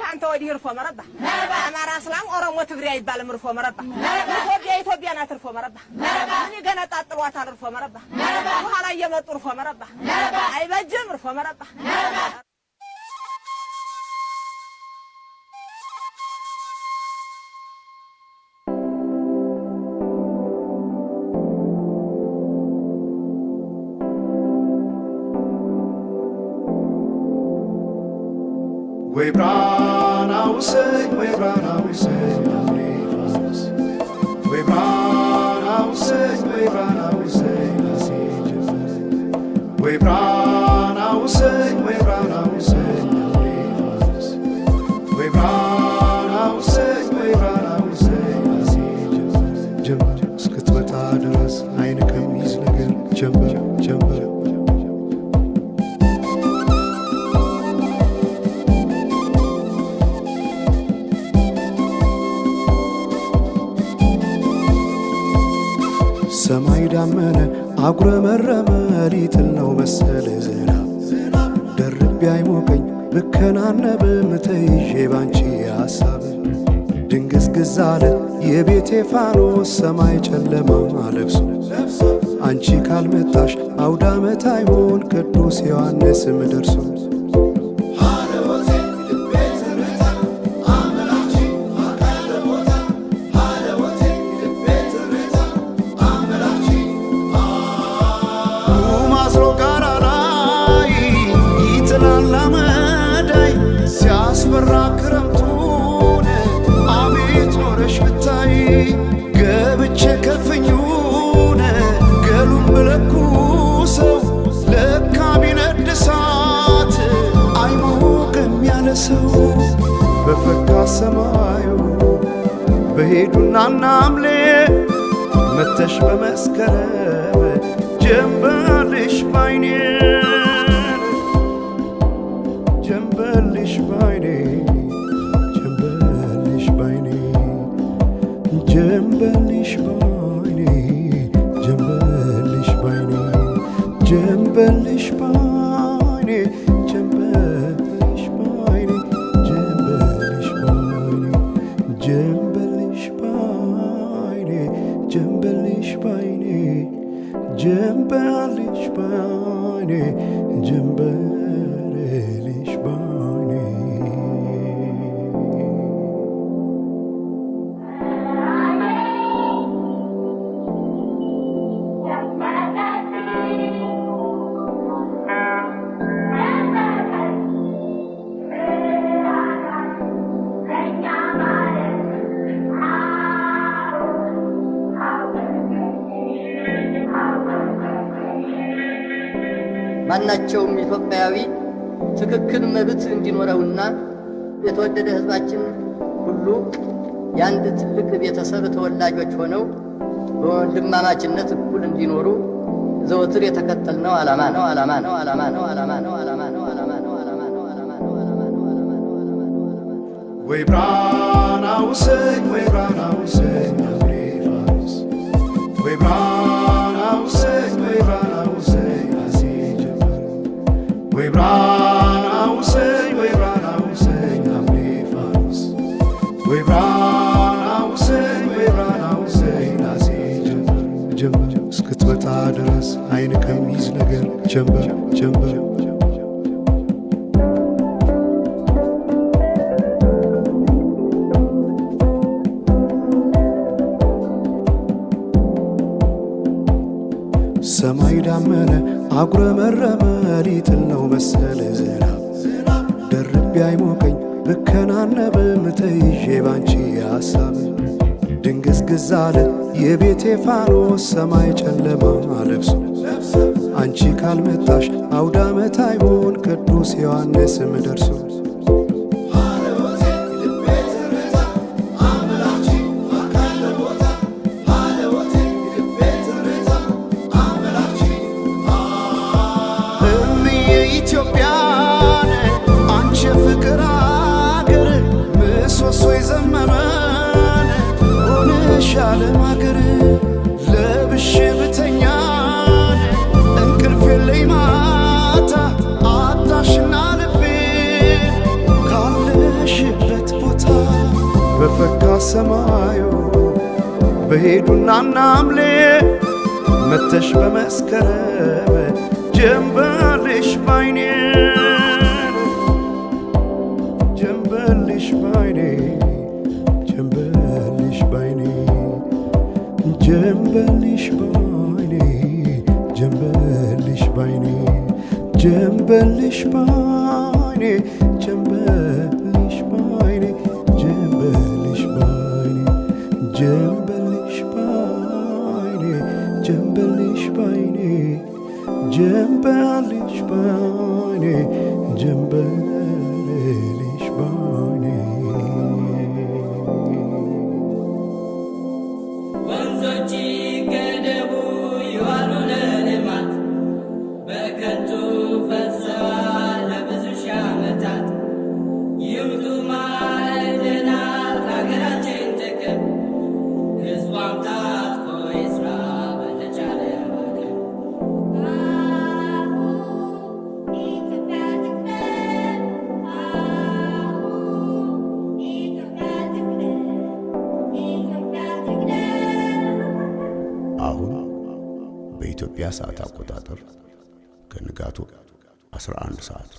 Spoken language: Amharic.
አንተ ወዲህ ርፎ መረባ አማራ እስላም ኦሮሞ ትግሬ አይባልም ርፎ መረባ ኢትዮጵያ ናት ርፎ መረባ እኔ ገና ጣጥሏታል ርፎ መረባ በኋላ እየመጡ ርፎ መረባ አይበጅም ርፎ መረባ We brought our say, we brought our say, we brought our say, we brought our say, we brought our say, we brought our say, we brought our say, we brought our say, jump, skit with others, I come easy again, jump. ሰማይ ዳመነ አጉረመረመ ሊጥል ነው መሰለ ዝናብ ደርቤ አይሞቀኝ ብከናነብ ምተይዤ ባንቺ ሐሳብ ድንግዝግዝ አለ የቤቴ ፋኖስ ሰማይ ጨለማ ለብሶ አንቺ ካልመጣሽ አውደ ዓመት አይሆን ቅዱስ ዮሐንስም ደርሶ ክረምቱን አቤት ኖረሽ ብታይ ገብቼ ከፍኙን ገሉን ብለኩሰው ለካ ቢነድ እሳት አይሞቅም ያለ ሰው በፈካ ሰማዩ በሄዱና ናምሌ መተሽ በመስከረም ጀንበልሽ ባይኔ ጀንበልሽ ባይኔ ጀንበልሽ ባይኔ ጀንበልሽ ባይኔ ጀንበልሽ ባይኔ ጀንበልሽ ባይኔ ጀንበልሽ ባይኔ ጀንበልሽ ባይኔ ጀንበልሽ ባይኔ ጀንበልሽ ባይኔ ጀንበልሽ ባይኔ ጀንበልሽ ባይኔ ማናቸውም ኢትዮጵያዊ ትክክል መብት እንዲኖረውና የተወደደ ሕዝባችን ሁሉ የአንድ ትልቅ ቤተሰብ ተወላጆች ሆነው በወንድማማችነት እኩል እንዲኖሩ ዘወትር የተከተልነው ዓላማ ነው። We brought our say, we brought our say, we brought our say, we brought our say, we brought our say, we brought our say, we brought our say, we brought our say, ጀምበር እስክትመጣ ድረስ አይን ከሚይዝ ነገር ጀምበር ሰማይ ዳመነ አጉረመረመ ሊጥል ነው መሰለ ዝናብ ደርቤ አይሞቀኝ ብከናነብ ምተይዤ ባንቺ ሐሳብ ድንግዝግዝ አለ የቤቴ ፋኖስ ሰማይ ጨለማ ለብሶ አንቺ ካልመጣሽ አውደ ዓመት አይሆን ቅዱስ ዮሐንስም ደርሶ ኢትዮጵያን አንቺ ፍቅር አገር ምሰሶ የዘመመን ሆነሻል ማገር ለብሼ ብተኛን እንቅልፍ የለኝ ማታ አጣሽና ልቤን ካለሽ ሰማዩ በሄዱና ናምሌ መተሽ በመስከረም ጀንበልሽ ባይኔ ጀንበልሽ ባይኔ ጀንበልሽ ባይኔ ጀንበልሽ ባይኔ ጀንበልሽ ባይኔ ጀንበልሽ ባይኔ ጀንበልሽ ባይኔ ጀንበልሽ ባይኔ ጀንበልሽ ባይኔ ጀንበልሽ ባይኔ ጀንበልሽ ባይኔ ጀንበልሽ ባይኔ ወንዞች ገደቡ ይዋሉ ለልማት በከንቱ ፈሰዋል ለብዙ ሺህ ዓመታት። ይምጡ ማዕድናት ለሀገራችን ጥቅም ሕዝቧም ታጥቆ ይስራ በተቻለ አቅም። አሁን በኢትዮጵያ ሰዓት አቆጣጠር ከንጋቱ 11 ሰዓት